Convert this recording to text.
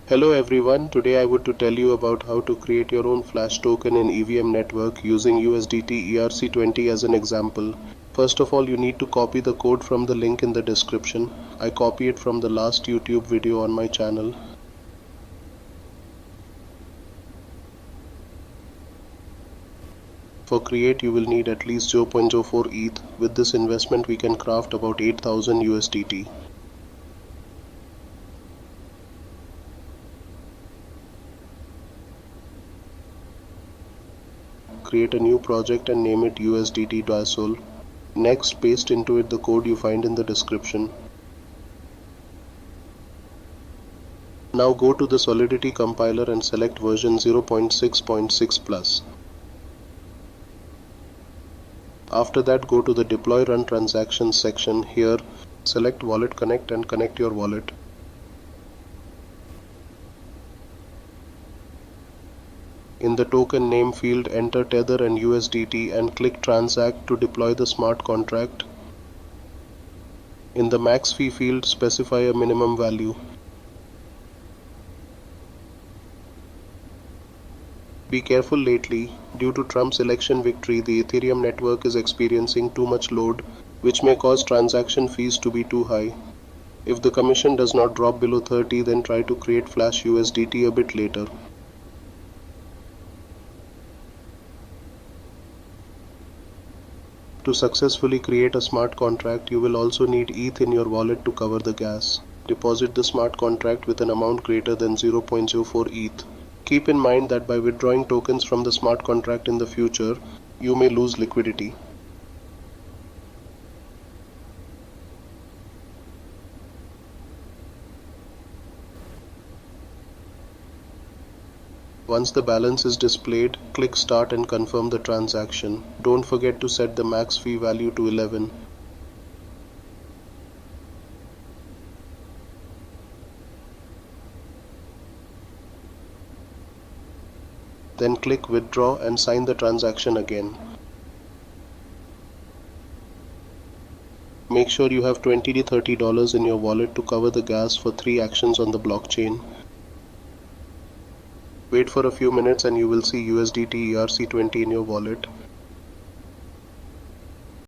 Hello everyone, today I would to tell you about how to create your own Flash token in EVM network using USDT erc20 as an example. First of all, you need to copy the code from the link in the description. I copy it from the last YouTube video on my channel. For create, you will need at least 0.04 ETH. With this investment, we can craft about 8000 USDT. Create a new project and name it USDT Dasol. Next, paste into it the code you find in the description. Now go to the Solidity compiler and select version 0.6.6 plus. After that, go to the Deploy Run Transactions section. Here, select Wallet Connect and connect your wallet. In the token name field, enter Tether and USDT and click Transact to deploy the smart contract. In the max fee field, specify a minimum value. Be careful lately, due to Trump's election victory, the Ethereum network is experiencing too much load, which may cause transaction fees to be too high. If the commission does not drop below 30, then try to create Flash USDT a bit later. To successfully create a smart contract, you will also need ETH in your wallet to cover the gas. Deposit the smart contract with an amount greater than 0.04 ETH. Keep in mind that by withdrawing tokens from the smart contract in the future, you may lose liquidity. Once the balance is displayed, click Start and confirm the transaction. Don't forget to set the max fee value to 11. Then click Withdraw and sign the transaction again. Make sure you have $20 to $30 in your wallet to cover the gas for 3 actions on the blockchain. Wait for a few minutes and you will see USDT erc20 in your wallet.